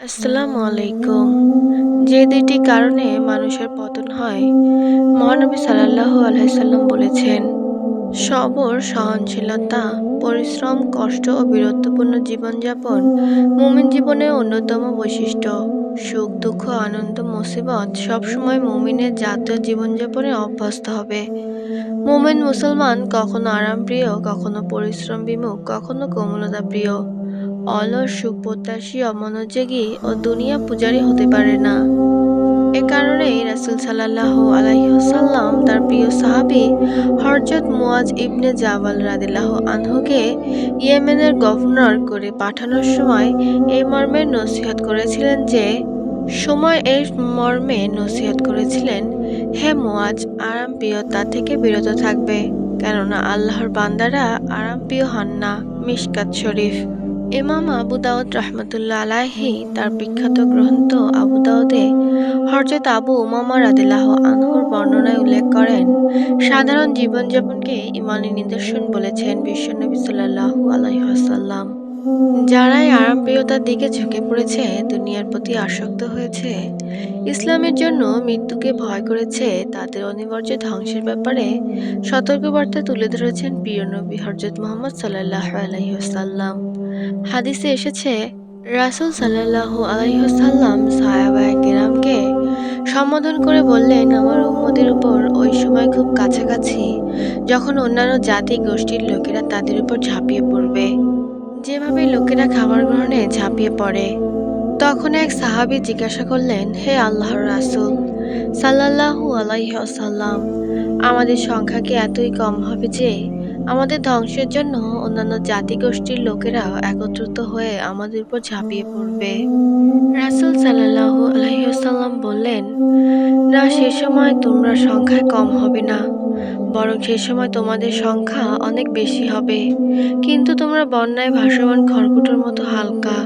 আসসালামু আলাইকুম। যে দুইটি কারণে মানুষের পতন হয়, মহানবী সাল্লাল্লাহু আলাইহি সাল্লাম বলেছেন, সবর, সহনশীলতা, পরিশ্রম, কষ্ট ও বীরত্বপূর্ণ জীবনযাপন মুমিন জীবনের অন্যতম বৈশিষ্ট্য। সুখ, দুঃখ, আনন্দ, মুসিবত সবসময় মুমিনের জাতীয় জীবনযাপনে অভ্যস্ত হবে। মুমিন মুসলমান কখনো আরামপ্রিয়, কখনো পরিশ্রম বিমুখ, কখনো কোমলতা প্রিয়। অলস, সুখপ্রত্যাশী, অমনোযোগী ও দুনিয়া পূজারী হতে পারে না। এ কারণেই রাসূল সাল্লাল্লাহু আলাইহি ওয়াসাল্লাম তার প্রিয় সাহাবী হযরত মুআজ ইবনে জাবাল রাদিয়াল্লাহু আনহুকে ইয়েমেনের গভর্নর করে পাঠানোর সময় এই মর্মে নসিহত করেছিলেন হে মুআজ, আরামপ্রিয়তা থেকে বিরত থাকবে, কেননা আল্লাহর বান্দারা আরামপ্রিয় হন না। মিশকাত শরীফ। ইমাম আবু দাউদ রাহমাতুল্লাহ আলাইহি তার বিখ্যাত গ্রন্থ আবু দাউদে হযরত আবু উমামা রাদিয়াল্লাহু আনহুর বর্ণনায় উল্লেখ করেন, সাধারণ জীবনযাপনকে ঈমানের নিদর্শন বলেছেন বিশ্বনবী সাল্লাল্লাহু আলাইহি ওয়াসাল্লাম। যারাই আরামপ্রিয়তার দিকে ঝুঁকে পড়েছে, দুনিয়ার প্রতি আসক্ত হয়েছে, ইসলামের জন্য মৃত্যুকে ভয় করেছে, তাদের অনিবার্য ধ্বংসের ব্যাপারে সতর্কবার্তা তুলে ধরেছেন প্রিয় নবী হযরত মুহাম্মদ সাল্লাল্লাহু আলাইহি ওয়াসাল্লাম। হাদিসে এসেছে, রাসূল সাল্লাল্লাহু আলাইহি ওয়াসাল্লাম সাহাবায়ে কেরামকে সম্বোধন করে বললেন, আমার উম্মতের উপর ওই সময় খুব কাছাকাছি যখন অন্যান্য জাতি গোষ্ঠীর লোকেরা তাদের উপর ঝাঁপিয়ে পড়বে, যেভাবে লোকেরা খাবার গ্রহণে ঝাঁপিয়ে পড়ে। তখন এক সাহাবী জিজ্ঞাসা করলেন, হে আল্লাহর রাসূল সাল্লাল্লাহু আলাইহি ওয়াসাল্লাম, আমাদের সংখ্যা কি এতই কম হবে যে আমাদের ধ্বংসের জন্য অন্যান্য জাতিগোষ্ঠীর লোকেরা একত্রিত হয়ে আমাদের উপর ঝাঁপিয়ে পড়বে? রাসূল সাল্লাল্লাহু আলাইহি ওয়াসাল্লাম বললেন, না, সে সময় তোমরা সংখ্যায় কম হবে না, বরং সে সময় তোমাদের সংখ্যা অনেক বেশি হবে, কিন্তু তোমরা বন্যায় ভাসমান খড়কুটোর মতো হালকা।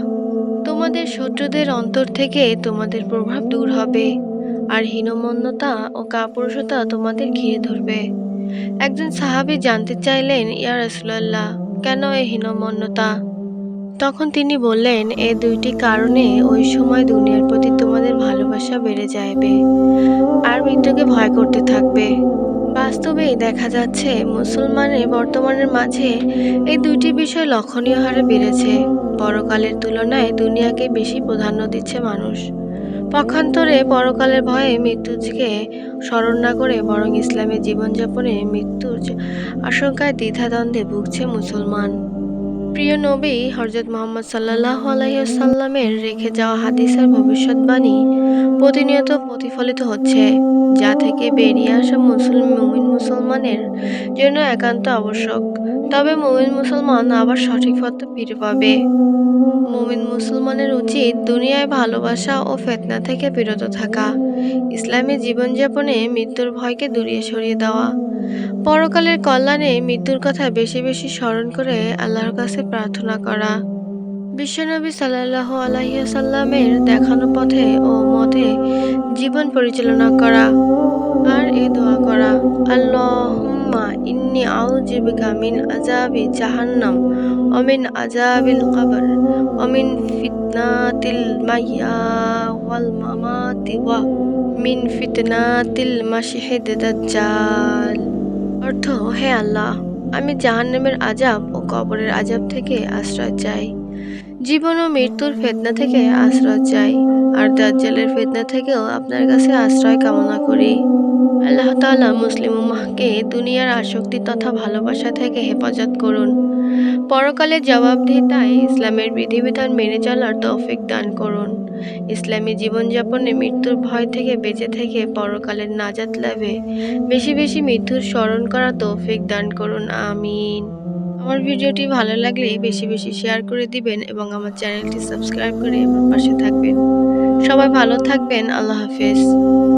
তোমাদের শত্রুদের অন্তর থেকে তোমাদের প্রভাব দূর হবে, আর হীনমন্যতা ও কাপুরুষতা তোমাদের ঘিরে ধরবে। একজন সাহাবী জানতে চাইলেন, ইয়া রাসূলুল্লাহ, কেন এই হীনমন্যতা? তখন তিনি বললেন, এই দুইটি কারণে ওই সময় দুনিয়ার প্রতি তোমাদের ভালোবাসা বেড়ে যাবে আর মৃত্যুকে ভয় করতে থাকবে। বাস্তবেই দেখা যাচ্ছে, মুসলমানের বর্তমানের মাঝে এই দুইটি বিষয় লক্ষণীয় হারে বেড়েছে। পরকালের তুলনায় দুনিয়াকে বেশি প্রাধান্য দিচ্ছে মানুষ। পক্ষান্তরে পরকালের ভয়ে মৃত্যুকে স্মরণ না করে বরং ইসলামের জীবনযাপনে মৃত্যুর আশঙ্কায় দ্বিধাদ্বন্দ্বে ভুগছে মুসলমান। প্রিয় নবী হযরত মুহাম্মদ সাল্লাল্লাহু আলাইহি ওয়াসাল্লামের রেখে যাওয়া হাদিসের ভবিষ্যদ্বাণী প্রতিনিয়ত প্রতিফলিত হচ্ছে, যা থেকে বেরিয়ে আসা মুমিন মুসলমানের জন্য একান্ত আবশ্যক। তবে মুমিন মুসলমান আবার সঠিক পথে ফিরে পাবে। মুমিন মুসলমানের উচিত দুনিয়ায় ভালোবাসা ও ফিতনা থেকে বিরত থাকা, ইসলামী জীবনযাপনে মৃত্যুর ভয়কে দূরে সরিয়ে দেওয়া, পরকালের কল্যাণে মৃত্যুর কথা বেশি বেশি স্মরণ করে আল্লাহর কাছে প্রার্থনা করা, বিশ্বনবী সাল্লাল্লাহু আলাইহি ওয়াসাল্লামের দেখানো পথে ও মতে জীবন পরিচালনা করা, আর এ দোয়া করা, আল্লাহুম্মা ইন্নী আউযু বিকা মিন আযাবি জাহান্নাম ওয়া মিন আযাবিল কবর ওয়া মিন ফিতনাতিল মাহইয়া ওয়াল মামাতি ওয়া মিন ফিতনাতিল মাসিহিদ দাজ্জাল। অর্থ, হে আল্লাহ, আমি জাহান্নামের আযাব ও কবরের আযাব থেকে আশ্রয় চাই, জীবন ও মৃত্যুর ফিতনা থেকে আশ্রয় চাই, আর দাজ্জালের ফিতনা থেকেও আপনার কাছে আশ্রয় কামনা করি। আল্লাহ তাআলা মুসলিম উম্মাহকে দুনিয়ার আসক্তি তথা ভালোবাসা থেকে হেফাজত করুন। পরকালের জবাবদিহিতায় ইসলামের বিধিবিধান মেনে চলার তৌফিক দান করুন। ইসলামী জীবনযাপনে মৃত্যুর ভয় থেকে বেঁচে থেকে পরকালের নাজাত লাভে বেশি বেশি মৃত্যুর স্মরণ করার তৌফিক দান করুন। আমিন। আমার ভিডিওটি ভালো লাগলে বেশি বেশি শেয়ার করে দিবেন এবং আমার চ্যানেলটি সাবস্ক্রাইব করে আমার পাশে থাকবেন। সবাই ভালো থাকবেন। আল্লাহ হাফেজ।